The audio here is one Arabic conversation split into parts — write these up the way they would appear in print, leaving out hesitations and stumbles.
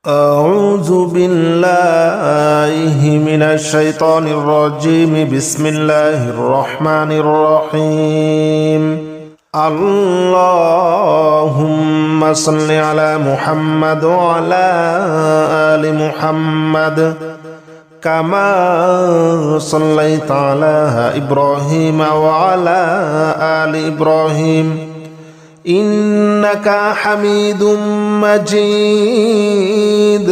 أعوذ بالله من الشيطان الرجيم. بسم الله الرحمن الرحيم. اللهم صل على محمد وعلى آل محمد كما صليت على إبراهيم وعلى آل إبراهيم إنك حميد مجيد.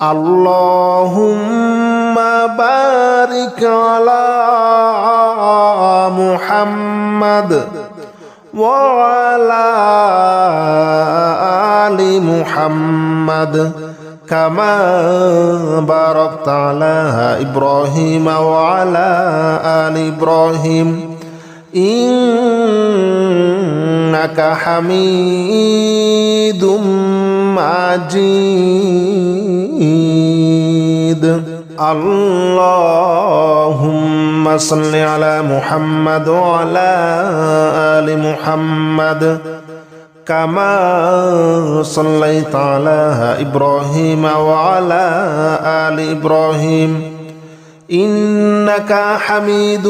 اللهم بارك على محمد وعلى آل محمد كما باركت على إبراهيم وعلى آل إبراهيم إنك حميد مجيد. اللهم صل على محمد وعلى آل محمد كما صليت على إبراهيم وعلى آل إبراهيم إنك حميد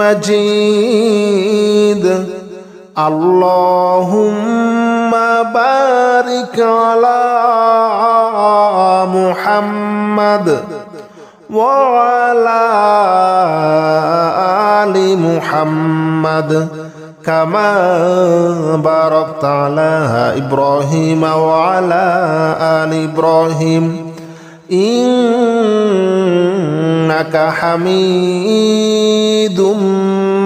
مجيد. اللهم بارك على محمد وعلى آل محمد كما باركت على إبراهيم وعلى آل إبراهيم إنك حميد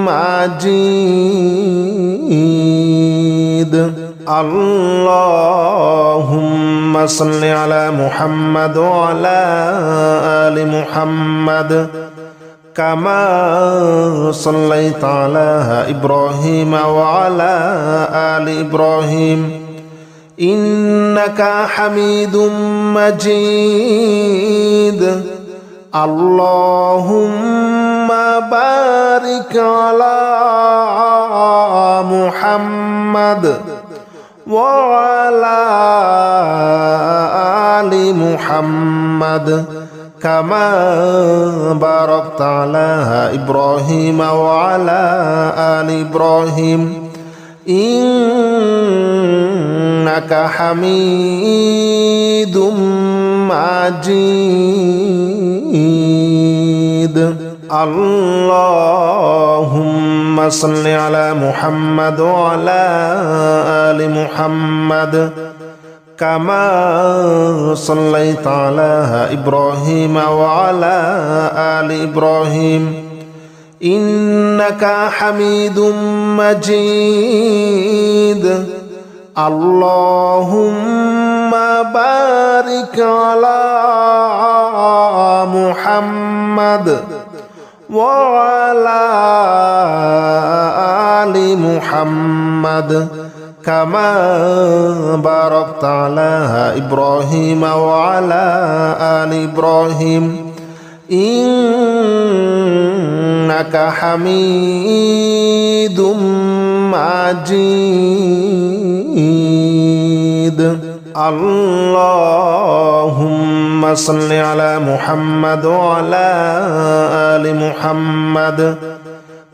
مجيد. اللهم صل على محمد وعلى آل محمد كما صليت على إبراهيم وعلى آل إبراهيم إنك حميد مجيد. اللهم بارك على محمد وعلى آل محمد كما باركت على إبراهيم وعلى آل إبراهيم إنك حميد مجيد. اللهم صل على محمد وعلى آل محمد كما صليت على إبراهيم وعلى آل إبراهيم إنك حميد مجيد. اللهم بارك على محمد وعلى آل محمد كما باركت على إبراهيم وعلى آل إبراهيم إنك حميد مجيد. اللهم صل على محمد وعلى آل محمد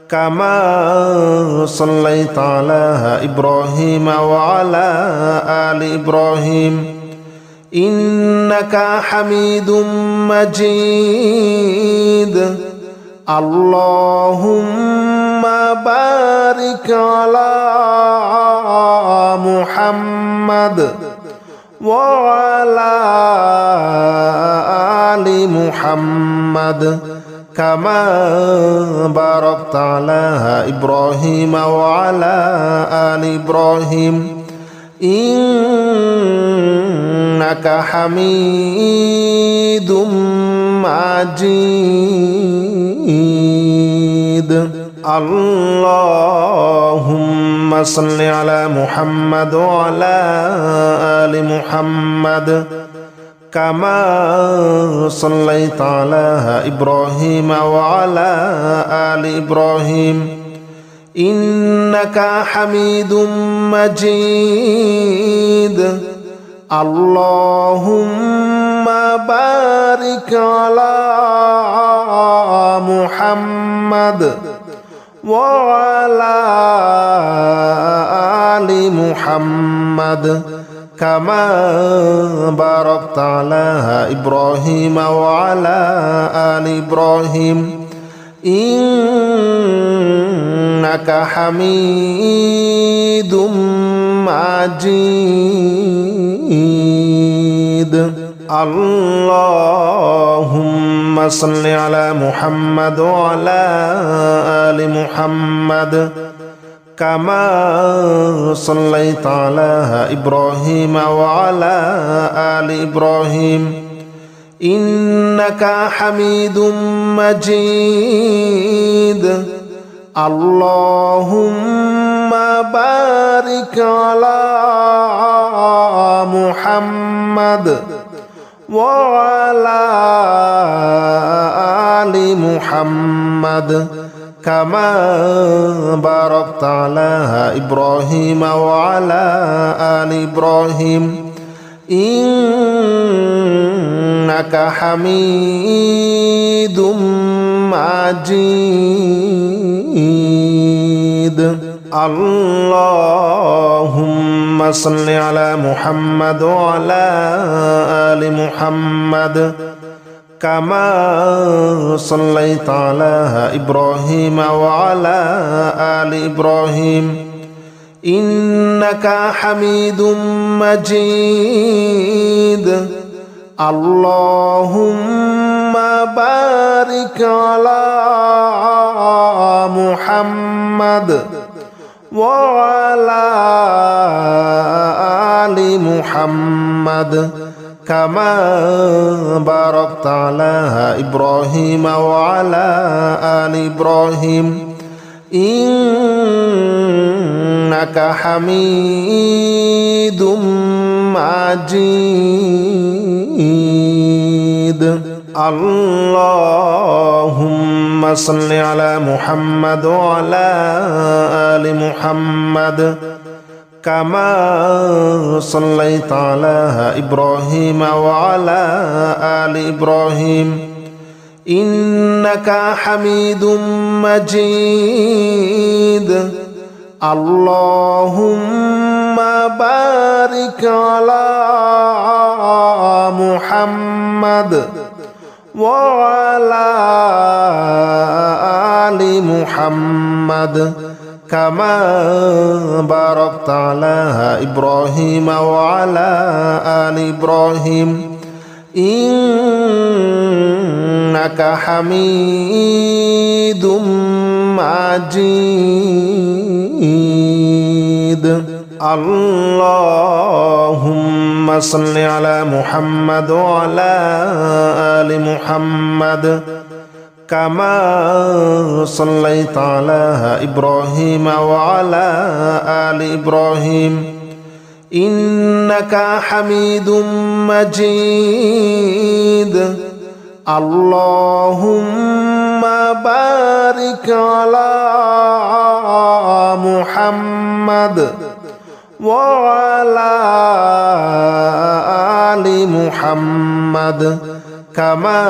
كما صليت على إبراهيم وعلى آل إبراهيم إنك حميد مجيد. اللهم بارك على محمد وعلى آل محمد كما باركت على إبراهيم وعلى آل إبراهيم إنك حميد مجيد. اللهم صل على محمد وعلى آل محمد كما صليت على إبراهيم وعلى آل إبراهيم إنك حميد مجيد. اللهم بارك على محمد وعلى آل محمد كما باركت على إبراهيم وعلى آل إبراهيم إنك حميد مجيد اللهم صل على محمد وعلى آل محمد كما صليت على إبراهيم وعلى آل إبراهيم إنك حميد مجيد اللهم بارك على محمد وعلى آل محمد كما باركت على إبراهيم وعلى آل إبراهيم إنك حميد مجيد اللهم صل على محمد وعلى آل محمد كما صليت على إبراهيم وعلى آل إبراهيم إنك حميد مجيد اللهم بارك على محمد وعلى آل محمد كما باركت على إبراهيم وعلى آل إبراهيم إنك حميد مجيد اللهم صل على محمد وعلى آل محمد كما صليت على إبراهيم وعلى آل إبراهيم إنك حميد مجيد اللهم بارك على محمد وعلى آل محمد كما باركت على إبراهيم وعلى آل إبراهيم إنك حميد مجيد اللهم صل على محمد وعلى آل محمد كما صليت على إبراهيم وعلى آل إبراهيم إنك حميد مجيد اللهم بارك على محمد وعلى آل محمد كما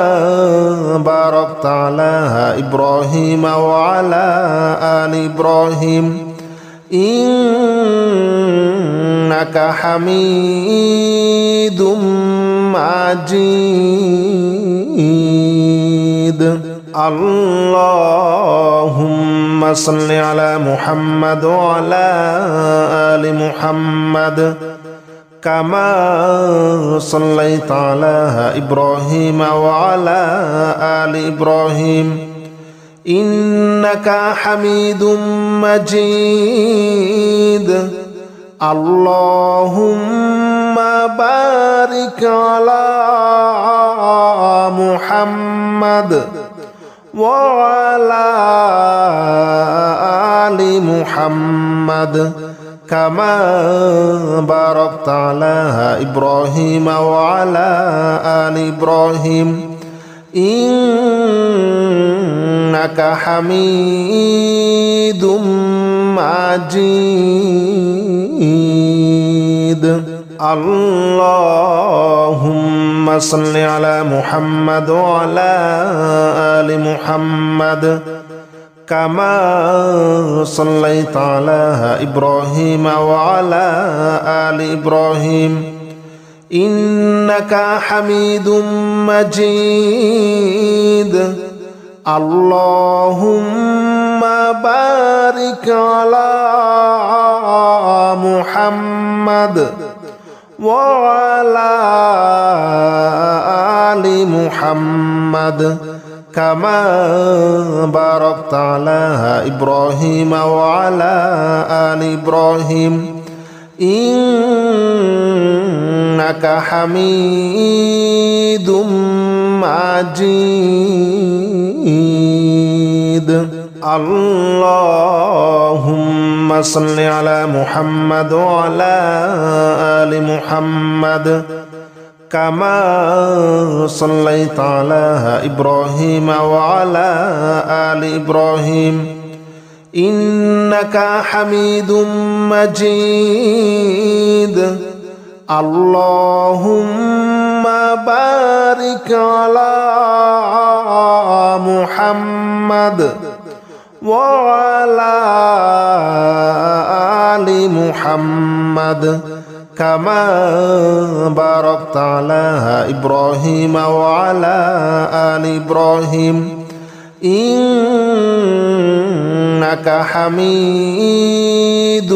باركت على إبراهيم وعلى آل إبراهيم إنك حميد مجيد اللهم صل على محمد وعلى آل محمد كما صليت على إبراهيم وعلى آل إبراهيم إنك حميد مجيد اللهم بارك على محمد وعلى آل محمد كما باركت على إبراهيم وعلى آل إبراهيم إنك حميد مجيد اللهم صل على محمد وعلى آل محمد كما صليت على إبراهيم وعلى آل إبراهيم إنك حميد مجيد اللهم بارك على محمد وعلى آل محمد كما باركت على إبراهيم وعلى آل إبراهيم إنك حميد مجيد اللهم صل على محمد وعلى آل محمد كما صليت على إبراهيم وعلى آل إبراهيم إنك حميد مجيد اللهم بارك على محمد وعلى آل محمد كما باركت على إبراهيم وعلى آل إبراهيم إنك حميد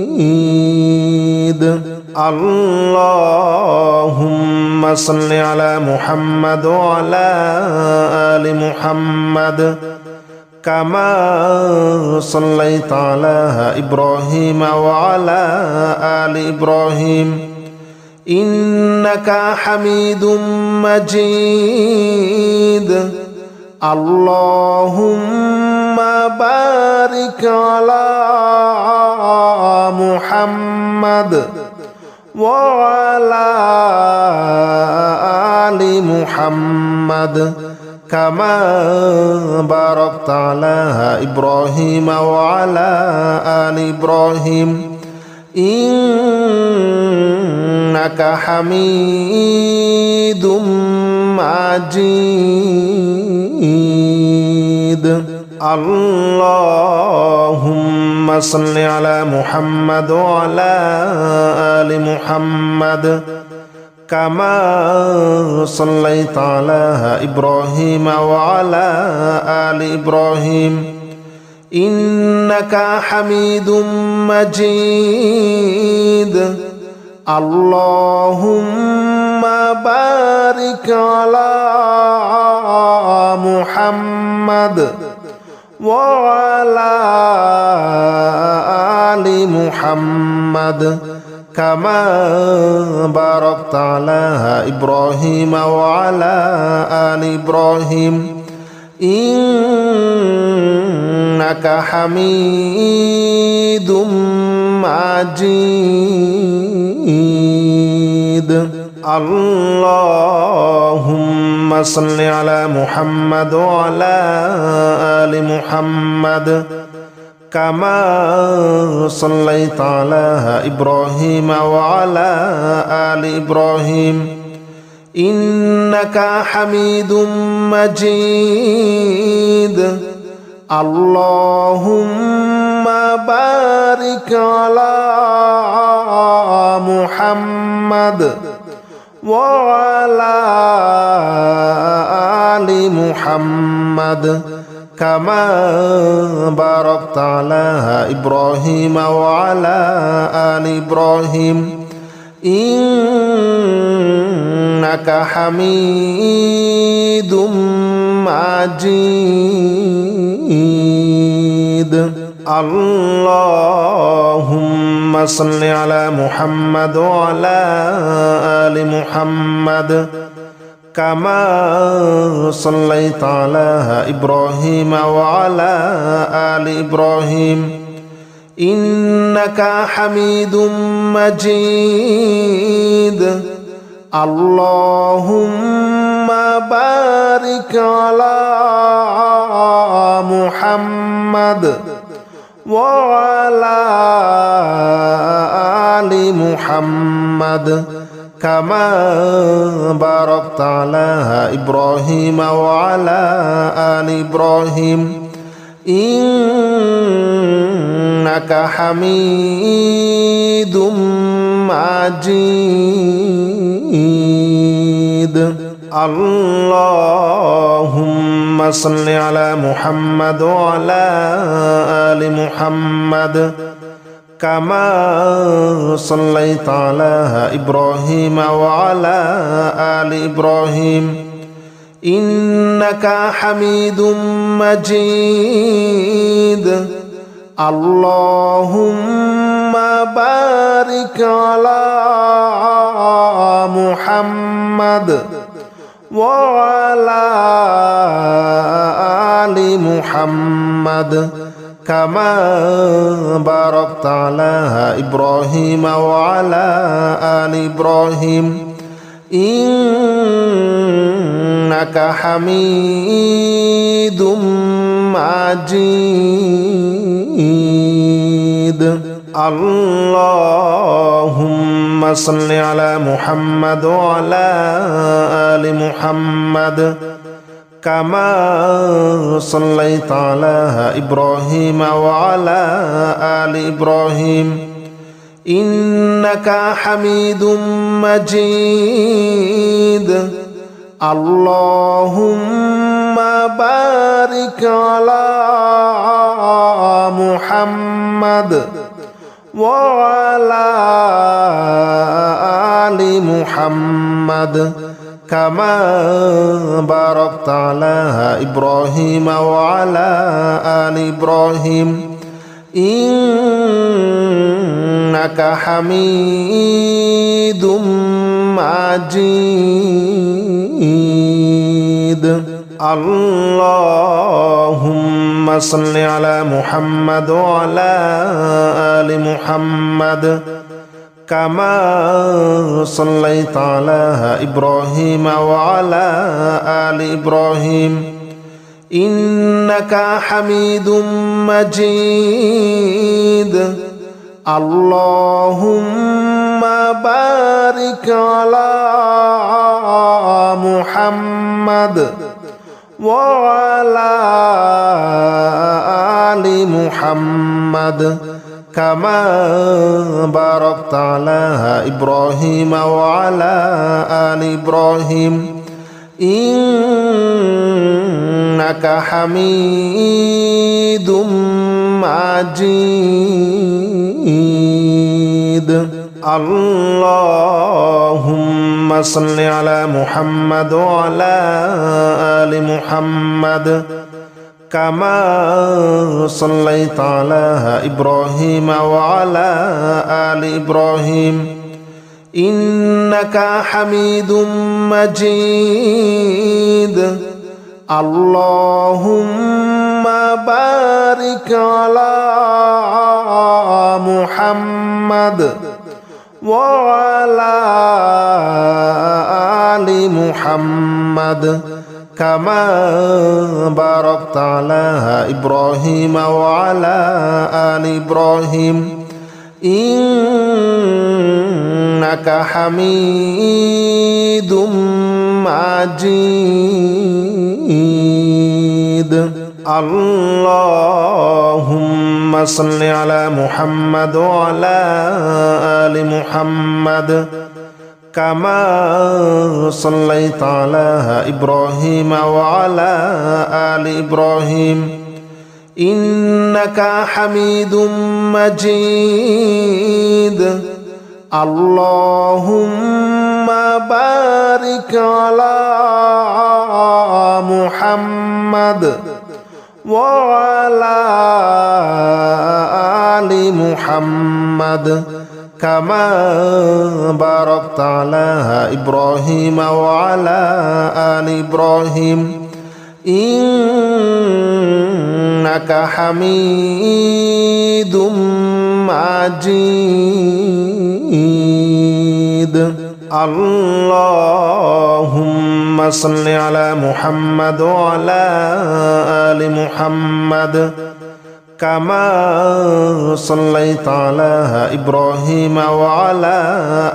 مجيد اللهم صل على محمد وعلى آل محمد كما صليت على إبراهيم وعلى آل إبراهيم إنك حميد مجيد اللهم بارك على محمد وعلى آل محمد كما باركت على إبراهيم وعلى آل إبراهيم إنك حميد مجيد اللهم صل على محمد وعلى آل محمد كما صليت على إبراهيم وعلى آل إبراهيم إنك حميد مجيد اللهم بارك على محمد وعلى آل محمد كما باركت على إبراهيم وعلى آل إبراهيم إنك حميد مجيد اللهم صل على محمد وعلى آل محمد كما صليت على إبراهيم وعلى آل إبراهيم إنك حميد مجيد اللهم بارك على محمد وعلى آل محمد كما باركت على إبراهيم وعلى آل إبراهيم إنك حميد مجيد اللهم بارك على محمد وعلى آل محمد كما صليت على إبراهيم وعلى آل إبراهيم إنك حميد مجيد اللهم بارك على محمد وعلى آل محمد كما باركت على إبراهيم وعلى آل إبراهيم إنك حميد مجيد اللهم صل على محمد وعلى آل محمد كما صليت على إبراهيم وعلى آل إبراهيم إنك حميد مجيد اللهم بارك على محمد وعلى آل محمد كما باركت على إبراهيم وعلى آل إبراهيم إنك حميد مجيد اللهم صل على محمد وعلى آل محمد كما صليت على إبراهيم وعلى آل إبراهيم إنك حميد مجيد اللهم بارك على محمد وعلى آل محمد كما باركت على إبراهيم وعلى آل إبراهيم إنك حميد مجيد اللهم صل على محمد وعلى آل محمد كما صليت على إبراهيم وعلى آل إبراهيم إنك حميد مجيد اللهم بارك على محمد وعلى آل محمد كما باركت على إبراهيم وعلى آل إبراهيم إنك حميد مجيد اللهم صل على محمد وعلى آل محمد كما صليت على إبراهيم وعلى آل إبراهيم إنك حميد مجيد اللهم بارك على محمد وعلى آل محمد كما باركت على إبراهيم وعلى آل إبراهيم إنك حميد مجيد اللهم صل على محمد وعلى آل محمد كما صليت على إبراهيم وعلى آل إبراهيم إنك حميد مجيد اللهم بارك على محمد وعلى آل محمد كما باركت على إبراهيم وعلى آل إبراهيم إنك حميد مجيد اللهم صل على محمد وعلى آل محمد كما صليت على إبراهيم وعلى آل إبراهيم إنك حميد مجيد اللهم بارك على محمد وعلى آل محمد كما باركت على إبراهيم وعلى آل إبراهيم إنك حميد مجيد اللهم صل على محمد وعلى آل محمد كما صليت على إبراهيم وعلى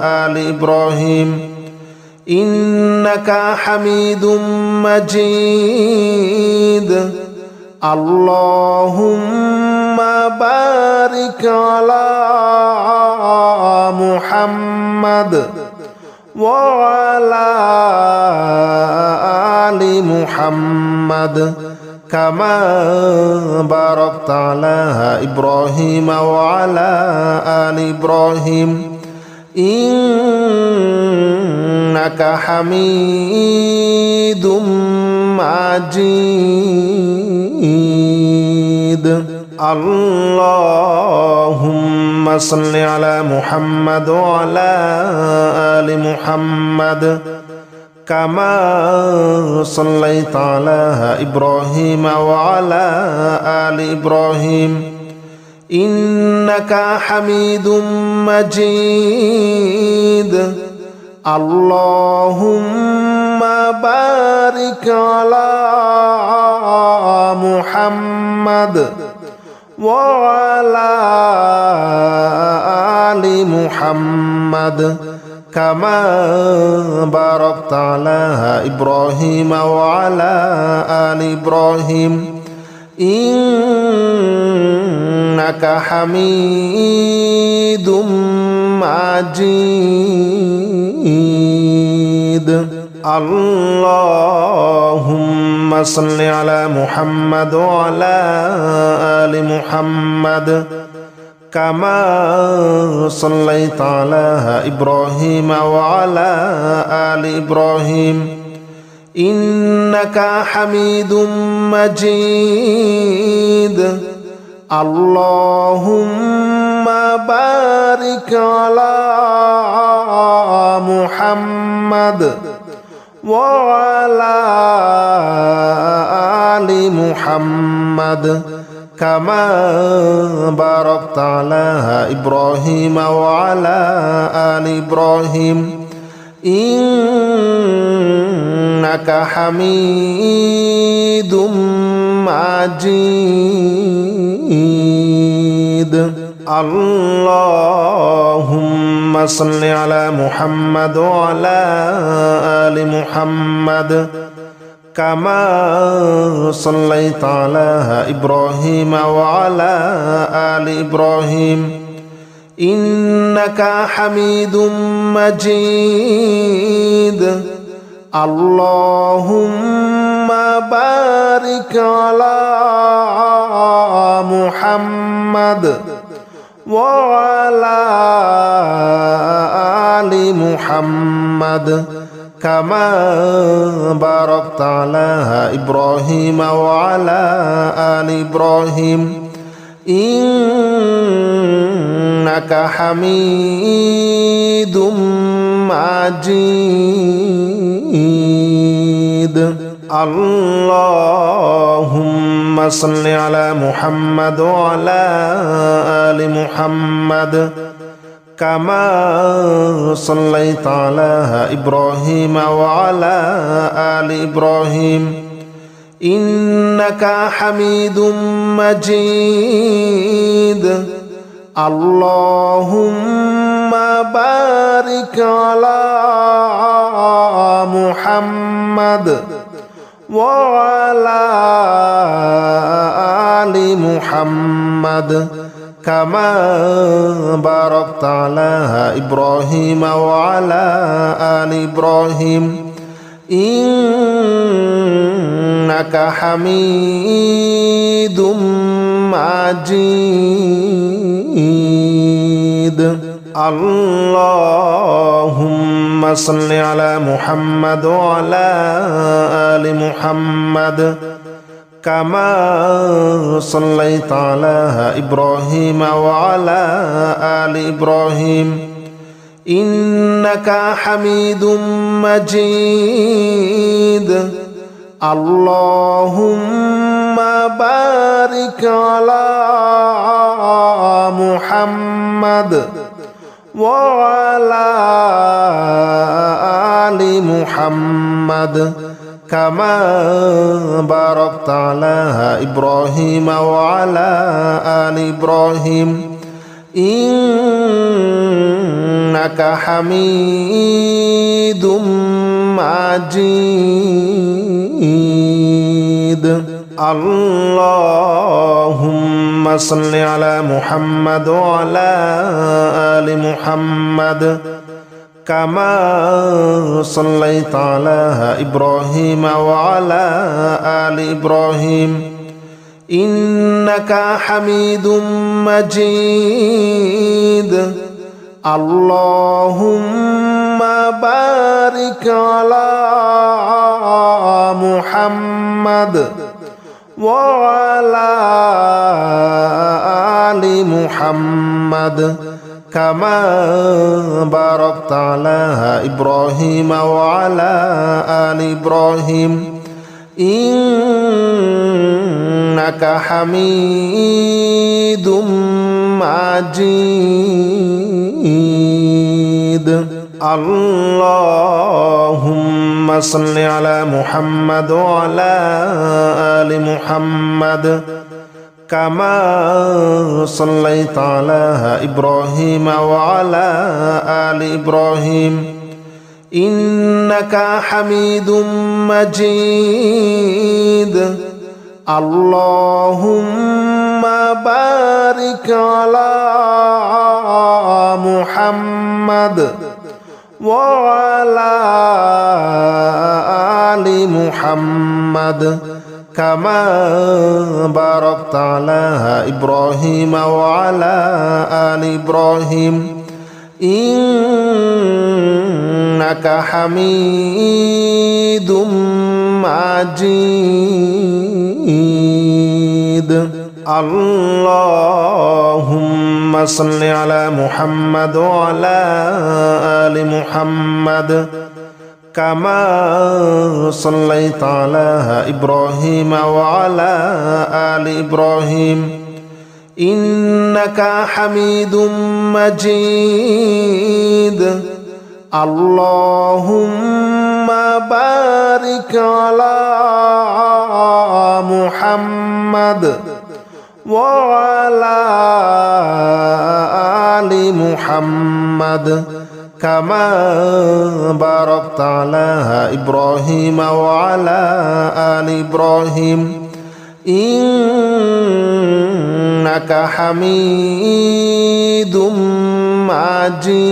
آل إبراهيم إنك حميد مجيد اللهم بارك على محمد وعلى آل محمد كما باركت على إبراهيم وعلى آل إبراهيم إنك حميد مجيد اللهم صل على محمد وعلى آل محمد كما صليت على إبراهيم وعلى آل إبراهيم إنك حميد مجيد اللهم بارك على محمد وعلى آل محمد كما باركت على إبراهيم وعلى آل إبراهيم إنك حميد مجيد اللهم صل على محمد وعلى آل محمد كما صليت على إبراهيم وعلى آل إبراهيم إنك حميد مجيد اللهم بارك على محمد وعلى آل محمد كما باركت على إبراهيم وعلى آل إبراهيم إنك حميد مجيد اللهم صل على محمد وعلى آل محمد كما صليت على إبراهيم وعلى آل إبراهيم إنك حميد مجيد اللهم بارك على محمد وعلى آل محمد كما باركت على إبراهيم وعلى آل إبراهيم إنك حميد مجيد اللهم صل على محمد وعلى آل محمد كما صليت على إبراهيم وعلى آل إبراهيم إنك حميد مجيد اللهم بارك على محمد وعلى آل محمد كما باركت على إبراهيم وعلى آل إبراهيم إنك حميد مجيد اللهم صل على محمد وعلى آل محمد كما صليت على إبراهيم وعلى آل إبراهيم إنك حميد مجيد اللهم بارك على محمد وعلى آل محمد كما باركت على إبراهيم وعلى آل إبراهيم إنك حميد مجيد اللهم صل على محمد وعلى آل محمد كما صليت على إبراهيم وعلى آل إبراهيم إنك حميد مجيد اللهم بارك على محمد وعلى آل محمد كما باركت على إبراهيم وعلى آل إبراهيم إنك حميد مجيد اللهم صل على محمد وعلى آل محمد كما صليت على إبراهيم وعلى آل إبراهيم إنك حميد مجيد اللهم بارك على محمد وعلى آل محمد كما باركت على إبراهيم وعلى آل إبراهيم إنك حميد مجيد اللهم صل على محمد وعلى آل محمد كما صليت على إبراهيم وعلى آل إبراهيم إنك حميد مجيد اللهم بارك على محمد وعلى آل محمد كما باركت على إبراهيم وعلى آل إبراهيم إنك حميد مجيد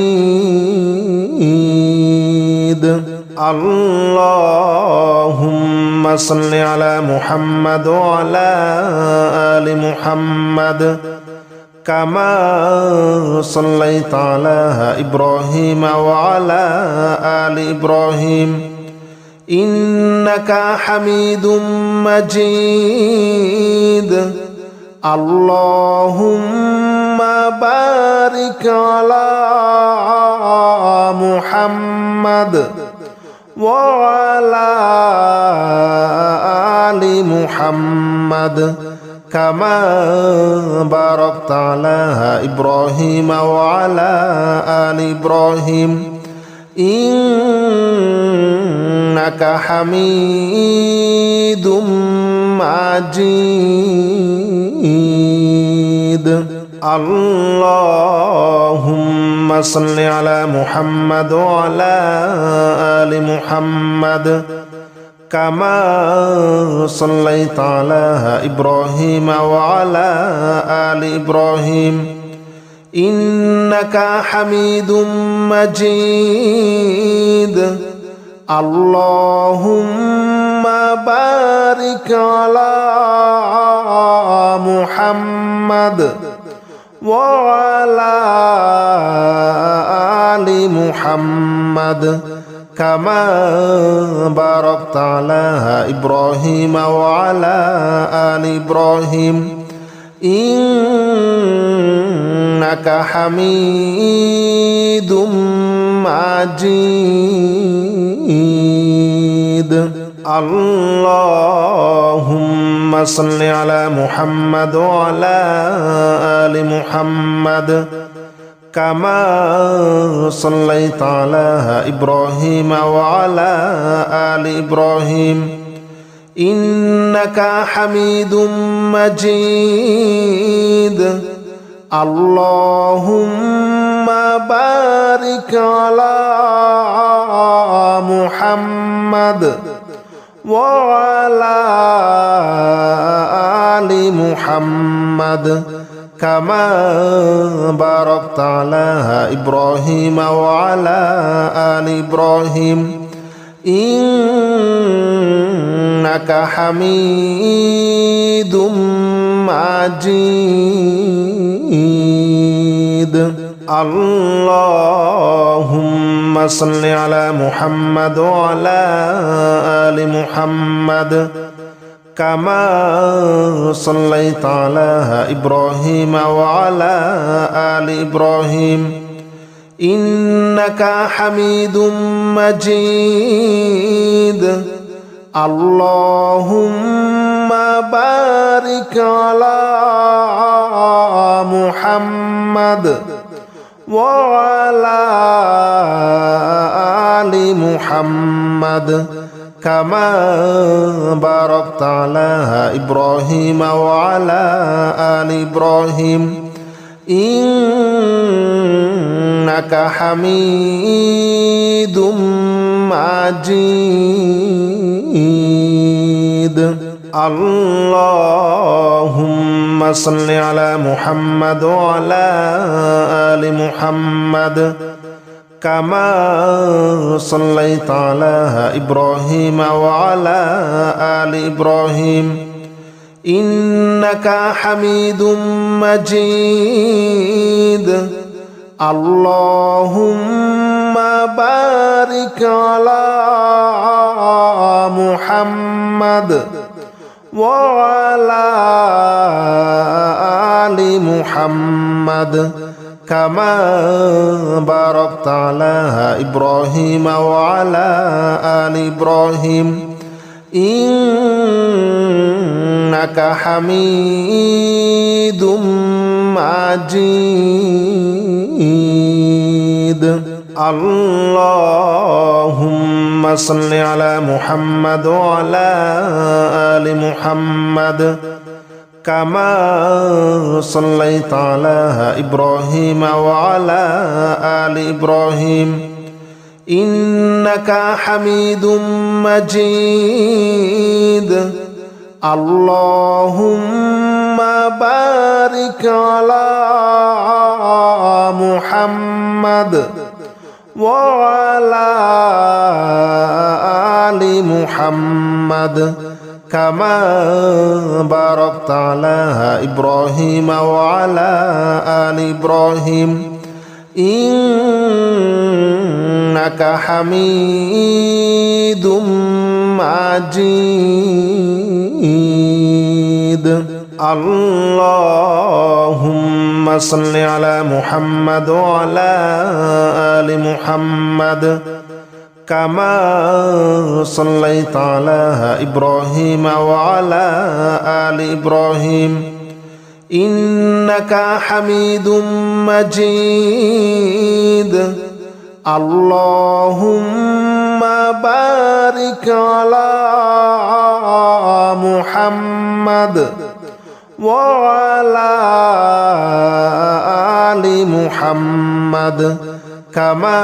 اللهم صل على محمد وعلى آل محمد كما صليت على إبراهيم وعلى آل إبراهيم إنك حميد مجيد اللهم بارك على محمد وعلى آل محمد كما باركت على إبراهيم وعلى آل إبراهيم إنك حميد مجيد اللهم صل على محمد وعلى آل محمد كما صليت على إبراهيم وعلى آل إبراهيم إنك حميد مجيد اللهم بارك على محمد وعلى آل محمد كما باركت على إبراهيم وعلى آل إبراهيم إنك حميد مجيد اللهم صل على محمد وعلى آل محمد كما صليت على إبراهيم وعلى آل إبراهيم إنك حميد مجيد اللهم بارك على محمد وعلى آل محمد كما باركت على إبراهيم وعلى آل إبراهيم إنك حميد مجيد اللهم صل على محمد وعلى آل محمد كما صليت على إبراهيم وعلى آل إبراهيم إنك حميد مجيد اللهم بارك على محمد وعلى آل محمد كما باركت على إبراهيم وعلى آل إبراهيم إنك حميد مجيد اللهم صل على محمد وعلى آل محمد كما صليت على إبراهيم وعلى آل إبراهيم إنك حميد مجيد اللهم بارك على محمد وعلى آل محمد كما باركت على إبراهيم وعلى آل إبراهيم إنك حميد مجيد اللهم صل على محمد وعلى آل محمد كما صليت على إبراهيم وعلى آل إبراهيم إنك حميد مجيد اللهم بارك على محمد وعلى آل محمد كما باركت على إبراهيم وعلى آل إبراهيم إنك حميد مجيد اللهم صل على محمد وعلى آل محمد كما صليت على إبراهيم وعلى آل إبراهيم إنك حميد مجيد اللهم بارك على محمد وعلى آل محمد كما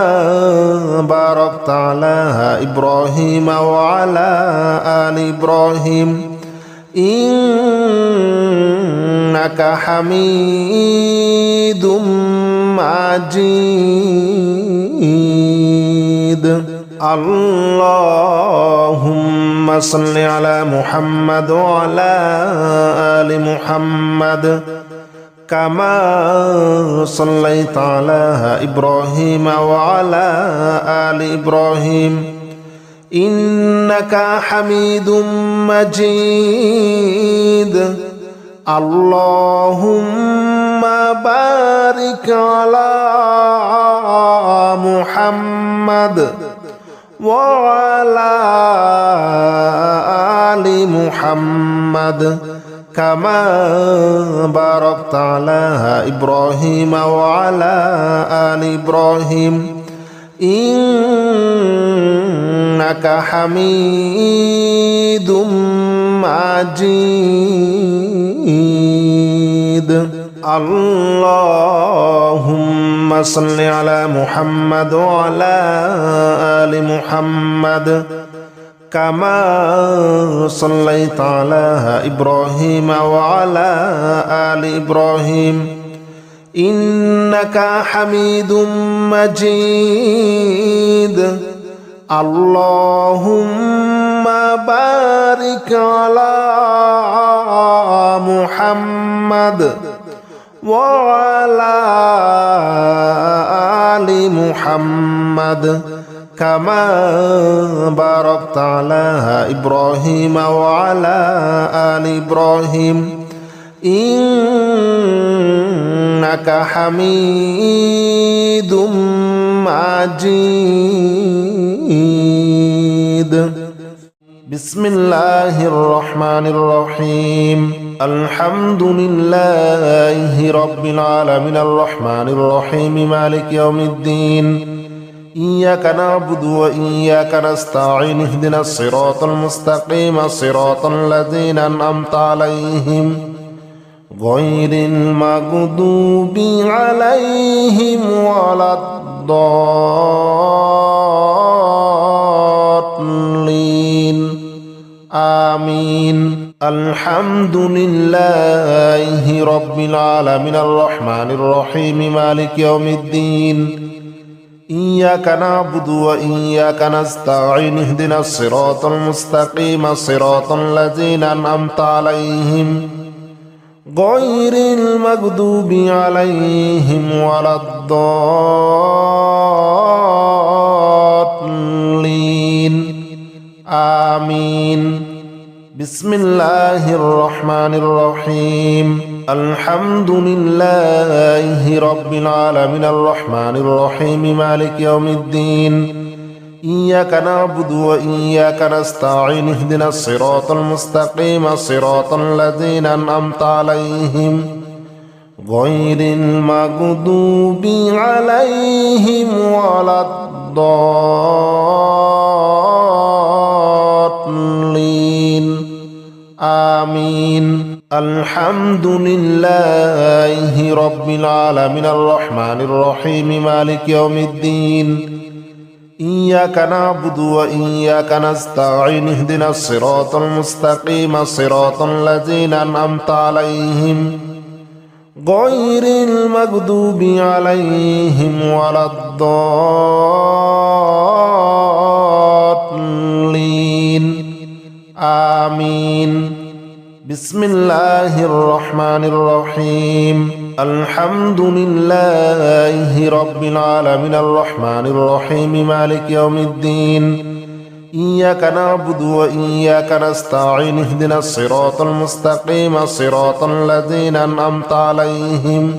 باركت على إبراهيم وعلى آل إبراهيم إنك حميد مجيد اللهم صل على محمد وعلى آل محمد كما صليت على إبراهيم وعلى آل إبراهيم إنك حميد مجيد اللهم بارك على محمد وعلى آل محمد كما باركت على إبراهيم وعلى آل إبراهيم إنك حميد مجيد اللهم صل على محمد وعلى آل محمد كما صليت على إبراهيم وعلى آل إبراهيم إنك حميد مجيد اللهم بارك على محمد وعلى آل محمد كما باركت على إبراهيم وعلى آل إبراهيم إنك حميد مجيد بسم الله الرحمن الرحيم الحمد لله رب العالمين الرحمن الرحيم مالك يوم الدين إياك نعبد وإياك نستعين اهدنا الصراط المستقيم صراط الذين أنعمت عليهم غير المغضوب عليهم ولا الضالين آمين الحمد لله رب العالمين الرحمن الرحيم مالك يوم الدين إياك نعبد وإياك نستعين اهدنا الصراط المستقيم صراط الذين أنعمت عليهم غير المغضوب عليهم ولا الضالين آمين بسم الله الرحمن الرحيم الحمد لله رب العالمين الرحمن الرحيم مالك يوم الدين إياك نعبد وإياك نستعين اهدنا الصراط المستقيم صراط الذين أنعمت عليهم غير المغضوب عليهم ولا الضالين آمين الحمد لله رب العالمين الرحمن الرحيم مالك يوم الدين إياك نعبد وإياك نستعين اهدنا الصراط المستقيم صراط الذين أنعمت عليهم غير المغضوب عليهم ولا الضالين آمين بسم الله الرحمن الرحيم الحمد لله رب العالمين الرحمن الرحيم مالك يوم الدين إياك نعبد وإياك نستعين اهدنا الصراط المستقيم صراط الذين أنعمت عليهم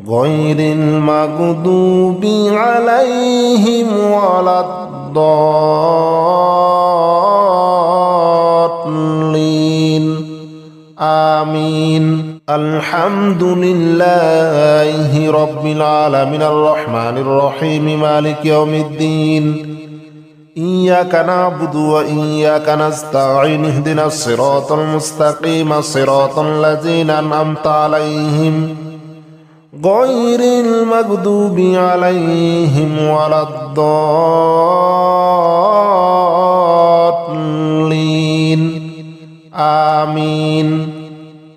غير المغضوب عليهم ولا الضالين آمين الحمد لله رب العالمين الرحمن الرحيم مالك يوم الدين إياك نعبد وإياك نستعين اهدنا الصراط المستقيم صراط الذين أنعمت عليهم غير المغضوب عليهم ولا الضالين آمين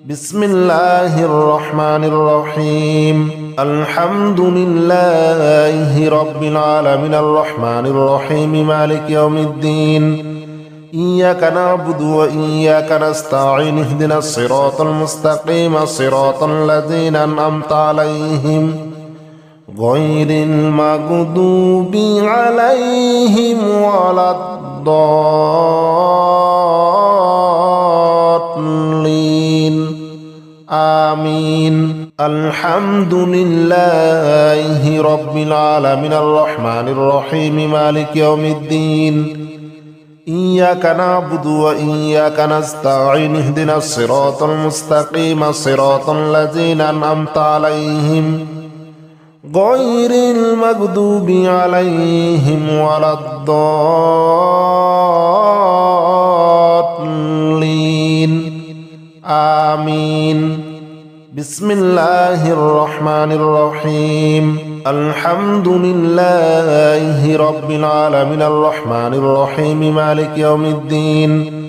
بسم الله الرحمن الرحيم الحمد لله رب العالمين الرحمن الرحيم مالك يوم الدين إياك نعبد وإياك نستعين اهدنا الصراط المستقيم صراط الذين أنعمت عليهم غير المغضوب عليهم ولا الضالين آمين الحمد لله رب العالمين الرحمن الرحيم مالك يوم الدين إياك نعبد وإياك نستعين اهدنا الصراط المستقيم صراط الذين أنعمت عليهم غير المغضوب عليهم ولا الضالين آمين. بسم الله الرحمن الرحيم. الحمد لله رب العالمين الرحمن الرحيم مالك يوم الدين.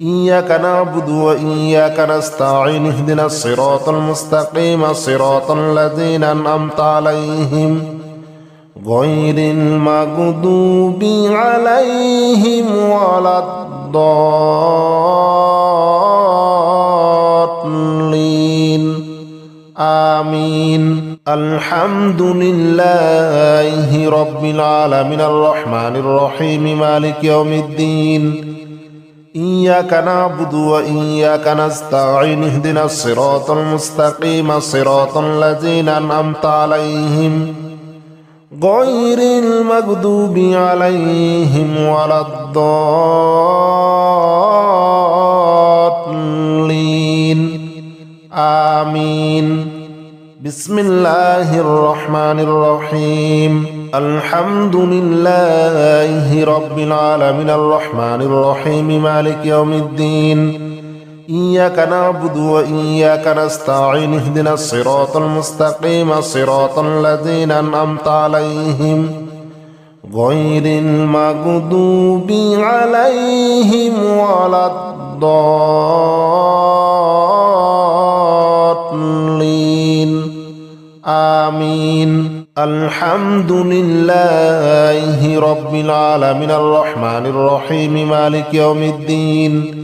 إياك نعبد وإياك نستعين اهدنا الصراط المستقيم صراط الذين أنعمت عليهم غير المغضوب عليهم ولا الضالين آمين. الحمد لله رب العالمين الرحمن الرحيم مالك يوم الدين. إياك نعبد وإياك نستعين اهدنا الصراط المستقيم صراط الذين أنعمت عليهم غير المغضوب عليهم ولا الضالين آمين. بسم الله الرحمن الرحيم. الحمد لله رب العالمين الرحمن الرحيم مالك يوم الدين. إياك نعبد وإياك نستعين اهدنا الصراط المستقيم صراط الذين أنعمت عليهم غير المغضوب عليهم ولا الضالين آمين. الحمد لله رب العالمين الرحمن الرحيم مالك يوم الدين.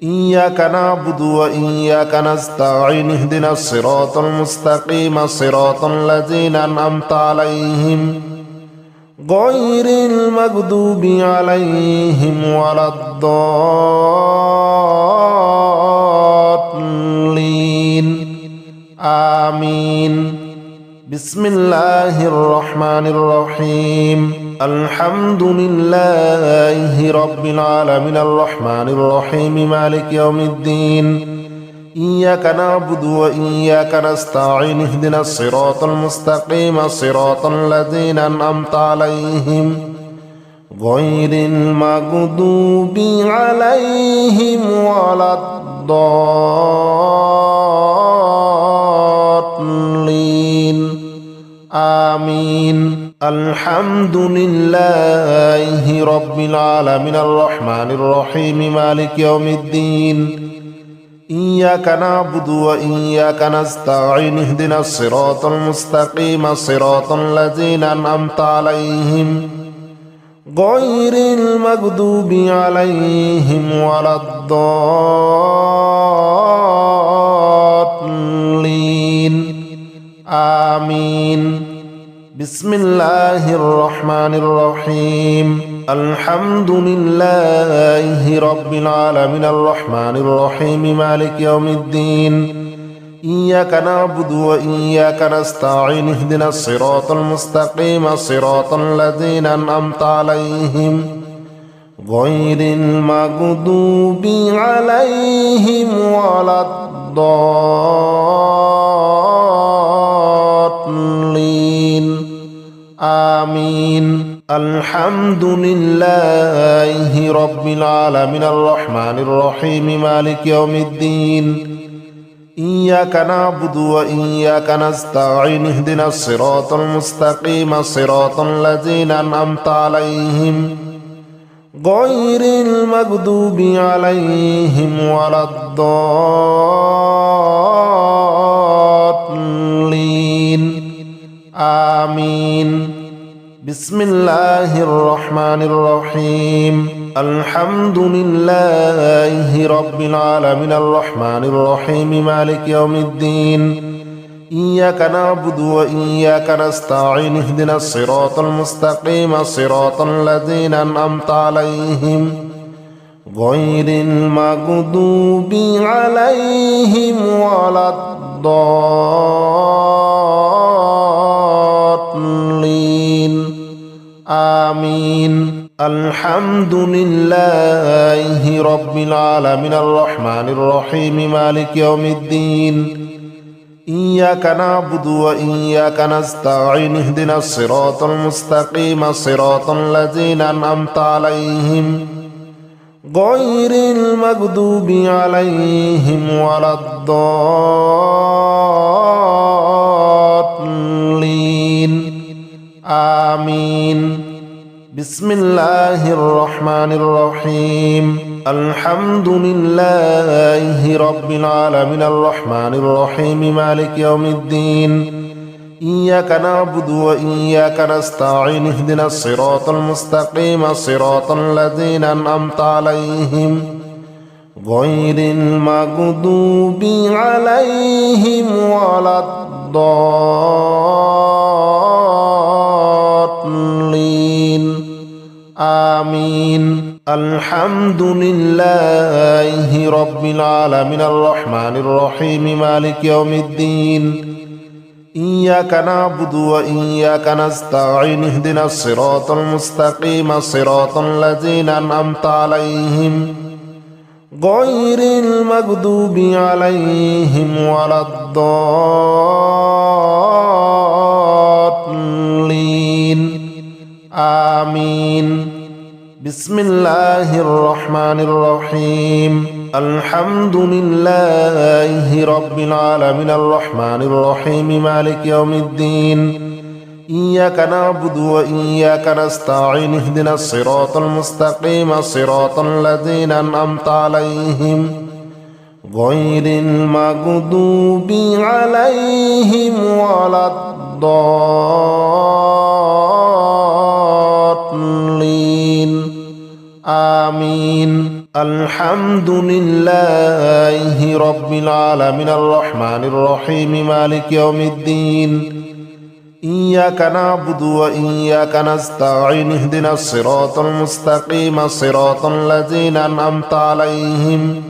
إياك نعبد وإياك نستعين اهدنا الصراط المستقيم صراط الذين أنعمت عليهم غير المغضوب عليهم ولا الضالين آمين. بسم الله الرحمن الرحيم. الحمد لله رب العالمين الرحمن الرحيم مالك يوم الدين. إياك نعبد وإياك نستعين اهدنا الصراط المستقيم صراط الذين أنعمت عليهم غير المغضوب عليهم ولا الضالين آمين. الحمد لله رب العالمين الرحمن الرحيم مالك يوم الدين. إياك نعبد وإياك نستعين اهدنا الصراط المستقيم صراط الذين أنعمت عليهم غير المغضوب عليهم ولا الضالين آمين. بسم الله الرحمن الرحيم. الحمد لله رب العالمين الرحمن الرحيم مالك يوم الدين. إياك نعبد وإياك نستعين اهدنا الصراط المستقيم صراط الذين أنعمت عليهم غير المغضوب عليهم ولا الضالين آمين. الحمد لله رب العالمين الرحمن الرحيم مالك يوم الدين. إياك نعبد وإياك نستعين اهدنا الصراط المستقيم صراط الذين أنعمت عليهم غير المغضوب عليهم ولا الضالين آمين. بسم الله الرحمن الرحيم. الحمد لله رب العالمين الرحمن الرحيم مالك يوم الدين. إياك نعبد وإياك نستعين اهدنا الصراط المستقيم صراط الذين أنعمت عليهم غير المغضوب عليهم ولا الضالين آمين. الحمد لله رب العالمين الرحمن الرحيم مالك يوم الدين إياك نعبد وإياك نستعين اهدنا الصراط المستقيم صراط الذين أنعمت عليهم غير المغضوب عليهم ولا الضالين آمين. بسم الله الرحمن الرحيم. الحمد لله رب العالمين الرحمن الرحيم مالك يوم الدين إياك نعبد وإياك نستعين اهدنا الصراط المستقيم صراط الذين أنعمت عليهم غير المغضوب عليهم ولا الضالين آمين. الحمد لله رب العالمين الرحمن الرحيم مالك يوم الدين إياك نعبد وإياك نستعين اهدنا الصراط المستقيم صراط الذين أنعمت عليهم غير المغضوب عليهم ولا الضالين آمين. بسم الله الرحمن الرحيم. الحمد لله رب العالمين الرحمن الرحيم مالك يوم الدين إياك نعبد وإياك نستعين اهدنا الصراط المستقيم صراط الذين أنعمت عليهم غير المغضوب عليهم ولا الضالين آمين. الحمد لله رب العالمين الرحمن الرحيم مالك يوم الدين إياك نعبد وإياك نستعين اهدنا الصراط المستقيم صراط الذين أنعمت عليهم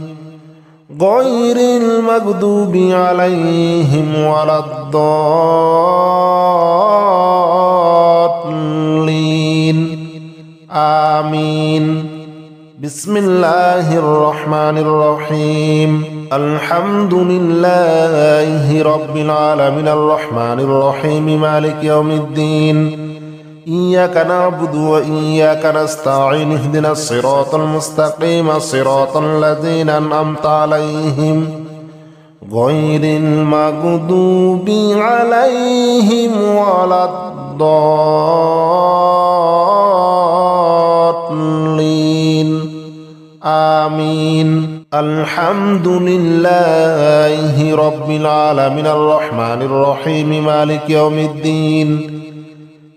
غير المغضوب عليهم ولا الضالين آمين. بسم الله الرحمن الرحيم. الحمد لله رب العالمين الرحمن الرحيم مالك يوم الدين إياك نعبد وإياك نستعين اهدنا الصراط المستقيم صراط الذين أنعمت عليهم غير المغضوب عليهم ولا الضالين آمين. الحمد لله رب العالمين الرحمن الرحيم مالك يوم الدين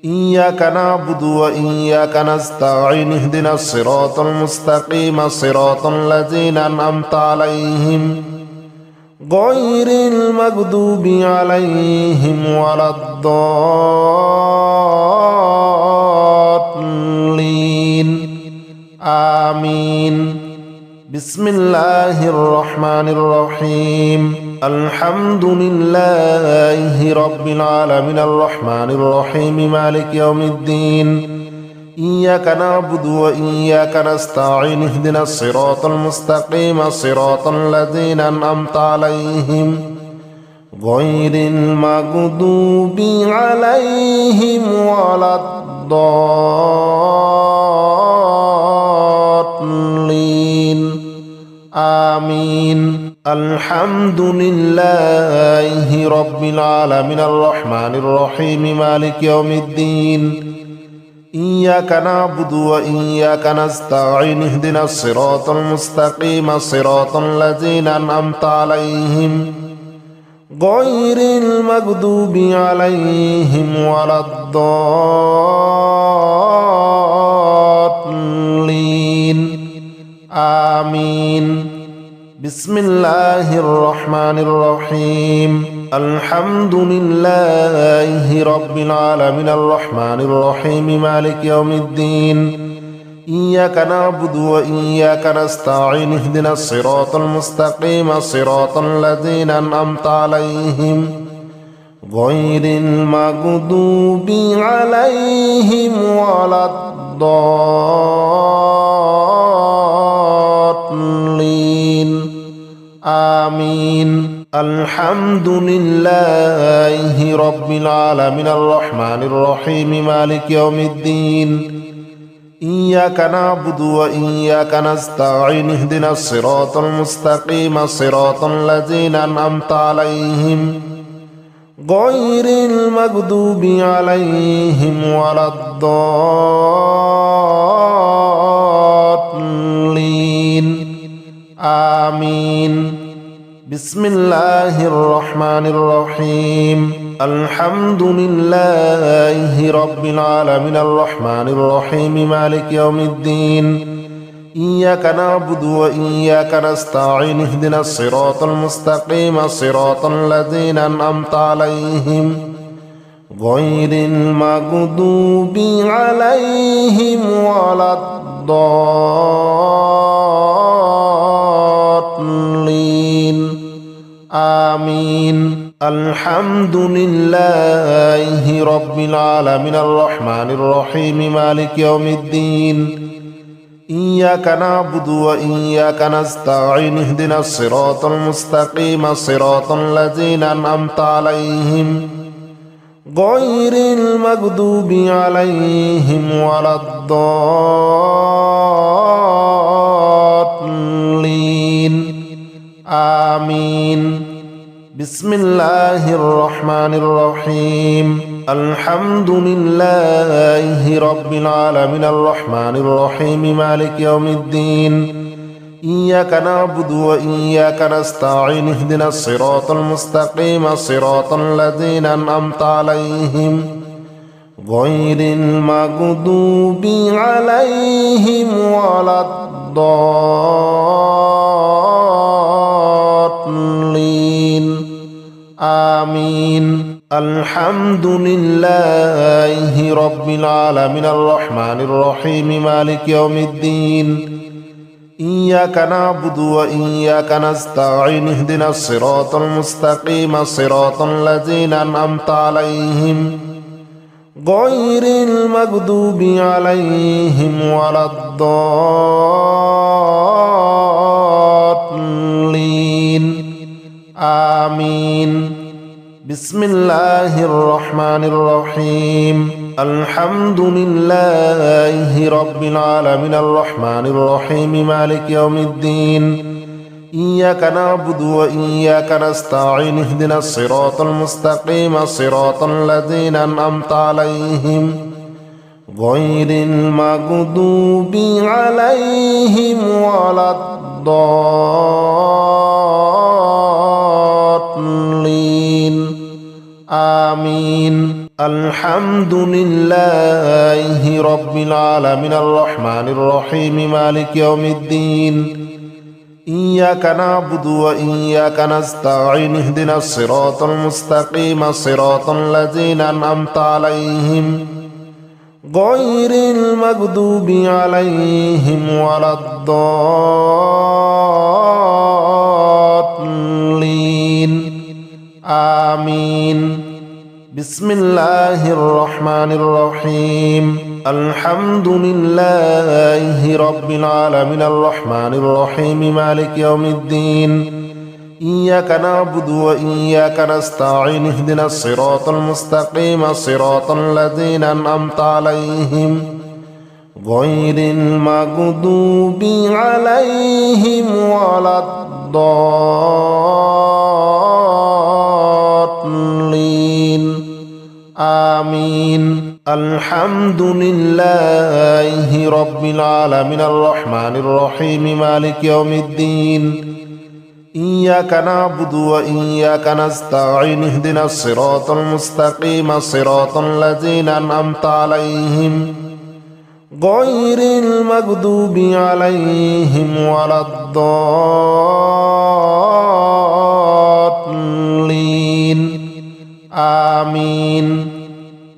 إياك نعبد وإياك نستعين اهدنا الصراط المستقيم صراط الذين أنعمت عليهم غير المغضوب عليهم ولا الضالين آمين. بسم الله الرحمن الرحيم. الحمد لله رب العالمين الرحمن الرحيم مالك يوم الدين إياك نعبد وإياك نستعين اهدنا الصراط المستقيم صراط الذين أنعمت عليهم غير المغضوب عليهم ولا الضالين آمين. الحمد لله رب العالمين الرحمن الرحيم مالك يوم الدين إياك نعبد وإياك نستعين اهدنا الصراط المستقيم صراط الذين أنعمت عليهم غير المغضوب عليهم ولا الضالين آمين. بسم الله الرحمن الرحيم. الحمد لله رب العالمين الرحمن الرحيم مالك يوم الدين إياك نعبد وإياك نستعين اهدنا الصراط المستقيم صراط الذين أنعمت عليهم غير المغضوب عليهم ولا الضالين آمين الحمد لله رب العالمين الرحمن الرحيم مالك يوم الدين إياك نعبد وإياك نستعين اهدنا الصراط المستقيم صراط الذين أنعمت عليهم غير المغضوب عليهم ولا الضالين آمين بسم الله الرحمن الرحيم الحمد لله رب العالمين الرحمن الرحيم مالك يوم الدين إياك نعبد وإياك نستعين اهدنا الصراط المستقيم صراط الذين أنعمت عليهم غير المغضوب عليهم ولا الضالين آمين الحمد لله رب العالمين الرحمن الرحيم مالك يوم الدين إياك نعبد وإياك نستعين اهدنا الصراط المستقيم صراط الذين أنعمت عليهم غير المغضوب عليهم ولا الضالين آمين بسم الله الرحمن الرحيم الحمد لله رب العالمين الرحمن الرحيم مالك يوم الدين إياك نعبد وإياك نستعين اهدنا الصراط المستقيم صراط الذين أنعمت عليهم غير المغضوب عليهم ولا الضالين آمين الحمد لله رب العالمين الرحمن الرحيم مالك يوم الدين إياك نعبد وإياك نستعين اهدنا الصراط المستقيم صراط الذين أنعمت عليهم غير المغضوب عليهم ولا الضالين آمين بسم الله الرحمن الرحيم الحمد لله رب العالمين الرحمن الرحيم مالك يوم الدين إياك نعبد وإياك نستعين اهدنا الصراط المستقيم صراط الذين أنعمت عليهم غير المغضوب عليهم ولا الضالين آمين الحمد لله رب العالمين الرحمن الرحيم مالك يوم الدين إياك نعبد وإياك نستعين اهدنا الصراط المستقيم صراط الذين أنعمت عليهم غير المغضوب عليهم ولا الضالين آمين بسم الله الرحمن الرحيم الحمد لله رب العالمين الرحمن الرحيم مالك يوم الدين إياك نعبد وإياك نستعين اهدنا الصراط المستقيم صراط الذين أنعمت عليهم غير المغضوب عليهم ولا الضالين آمين الحمد لله رب العالمين الرحمن الرحيم مالك يوم الدين إياك نعبد وإياك نستعين اهدنا الصراط المستقيم صراط الذين أنعمت عليهم غير المغضوب عليهم ولا الضالين آمين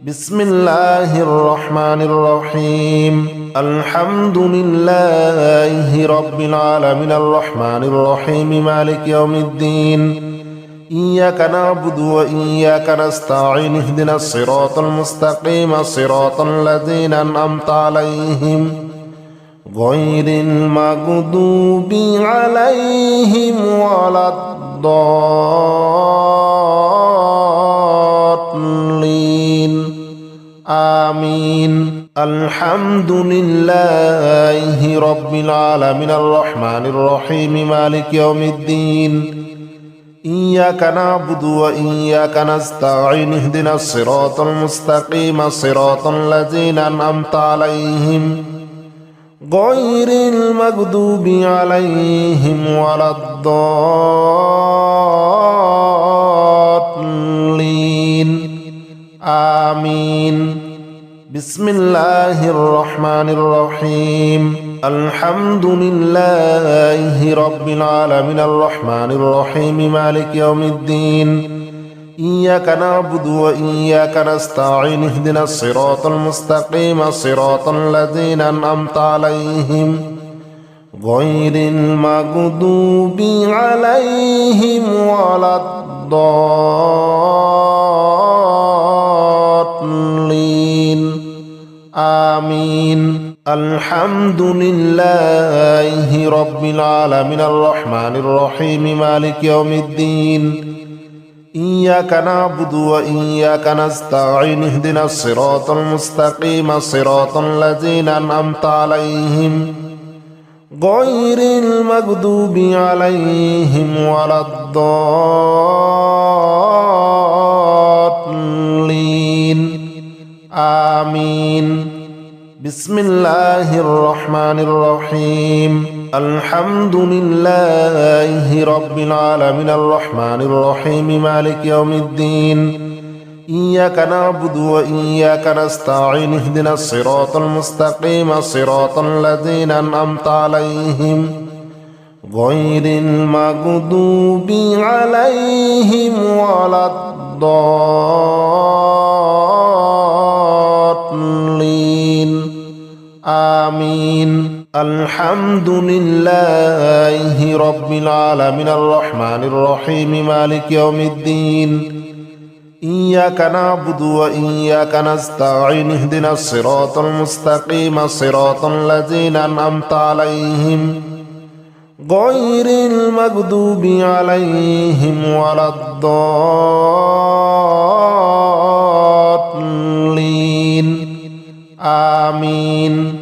بسم الله الرحمن الرحيم الحمد لله رب العالمين الرحمن الرحيم مالك يوم الدين إياك نعبد وإياك نستعين اهدنا الصراط المستقيم صراط الذين أنعمت عليهم غير المغضوب عليهم ولا الضالين آمين الحمد لله رب العالمين الرحمن الرحيم مالك يوم الدين إياك نعبد وإياك نستعين اهدنا الصراط المستقيم صراط الذين أنعمت عليهم غير المغضوب عليهم ولا الضالين آمين بسم الله الرحمن الرحيم الحمد لله رب العالمين الرحمن الرحيم مالك يوم الدين إياك نعبد وإياك نستعين اهدنا الصراط المستقيم صراط الذين أنعمت عليهم غير المغضوب عليهم ولا الضالين آمين الحمد لله رب العالمين الرحمن الرحيم مالك يوم الدين إياك نعبد وإياك نستعين اهدنا الصراط المستقيم صراط الذين أنعمت عليهم غير المغضوب عليهم ولا الضالين آمين بسم الله الرحمن الرحيم الحمد لله رب العالمين الرحمن الرحيم مالك يوم الدين إياك نعبد وإياك نستعين اهدنا الصراط المستقيم صراط الذين أنعمت عليهم غير المغضوب عليهم ولا الضالين آمين الحمد لله رب العالمين الرحمن الرحيم مالك يوم الدين إياك نعبد وإياك نستعين اهدنا الصراط المستقيم صراط الذين أنعمت عليهم غير المغضوب عليهم ولا الضالين آمين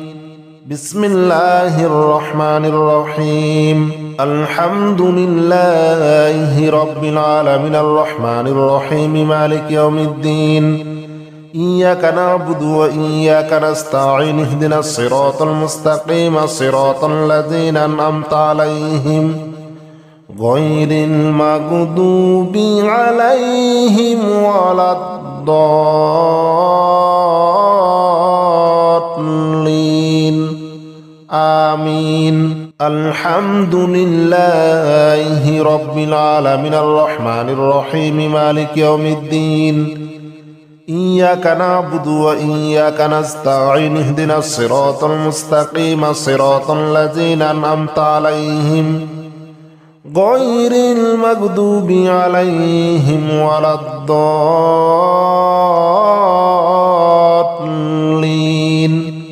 بسم الله الرحمن الرحيم الحمد لله رب العالمين الرحمن الرحيم مالك يوم الدين إياك نعبد وإياك نستعين اهدنا الصراط المستقيم صراط الذين أنعمت عليهم غير المغضوب عليهم ولا الضالين آمين الحمد لله رب العالمين الرحمن الرحيم مالك يوم الدين إياك نعبد وإياك نستعين اهدنا الصراط المستقيم صراط الذين أنعمت عليهم غير المغضوب عليهم ولا الضالين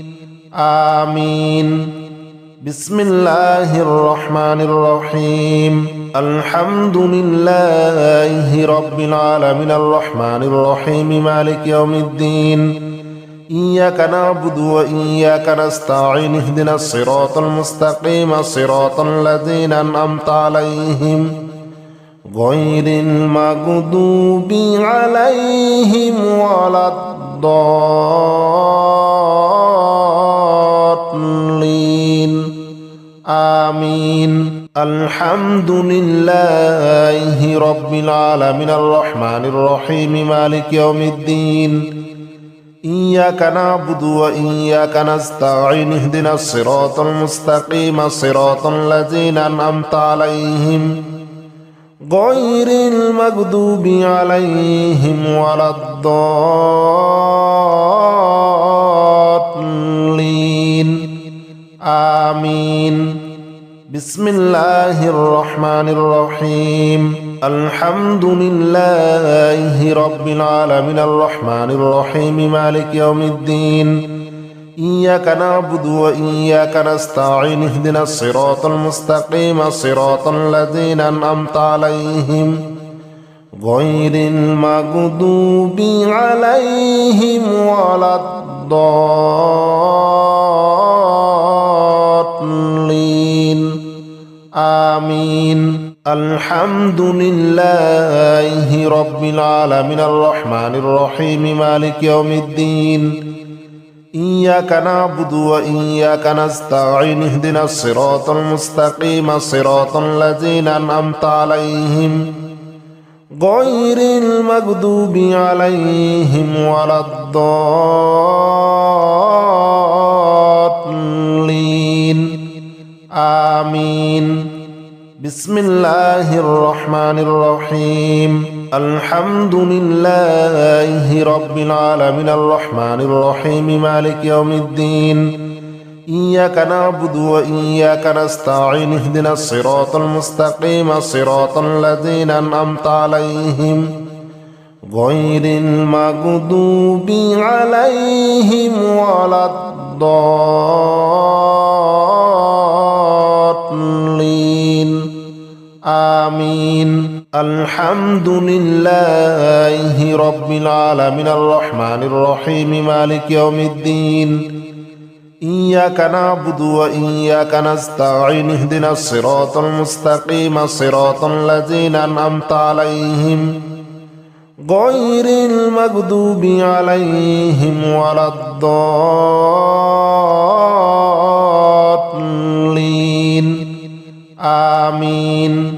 آمين بسم الله الرحمن الرحيم الحمد لله رب العالمين الرحمن الرحيم مالك يوم الدين إياك نعبد وإياك نستعين اهدنا الصراط المستقيم صراط الذين أنعمت عليهم غير المغضوب عليهم ولا الضالين آمين الحمد لله رب العالمين الرحمن الرحيم مالك يوم الدين إياك نعبد وإياك نستعين اهدنا الصراط المستقيم صراط الذين أنعمت عليهم غير المغضوب عليهم ولا الضالين آمين بسم الله الرحمن الرحيم الحمد لله رب العالمين الرحمن الرحيم مالك يوم الدين إياك نعبد وإياك نستعين اهدنا الصراط المستقيم صراط الذين أنعمت عليهم غير المغضوب عليهم ولا الضالين آمين الحمد لله رب العالمين الرحمن الرحيم مالك يوم الدين إياك نعبد وإياك نستعين اهدنا الصراط المستقيم صراط الذين أنعمت عليهم غير المغضوب عليهم ولا الضالين آمين بسم الله الرحمن الرحيم الحمد لله رب العالمين الرحمن الرحيم مالك يوم الدين إياك نعبد وإياك نستعين اهدنا الصراط المستقيم صراط الذين أنعمت عليهم غير المغضوب عليهم ولا الضالين آمين الحمد لله رب العالمين الرحمن الرحيم مالك يوم الدين إياك نعبد وإياك نستعين اهدنا الصراط المستقيم صراط الذين أنعمت عليهم غير المغضوب عليهم ولا الضالين آمين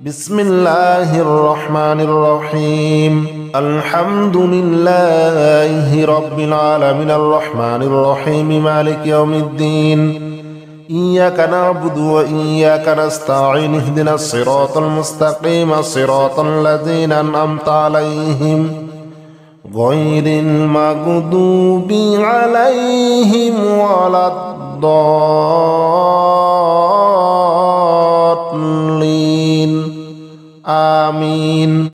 بسم الله الرحمن الرحيم الحمد لله رب العالمين الرحمن الرحيم مالك يوم الدين إياك نعبد وإياك نستعين اهدنا الصراط المستقيم صراط الذين أنعمت عليهم غير المغضوب عليهم ولا الضالين آمين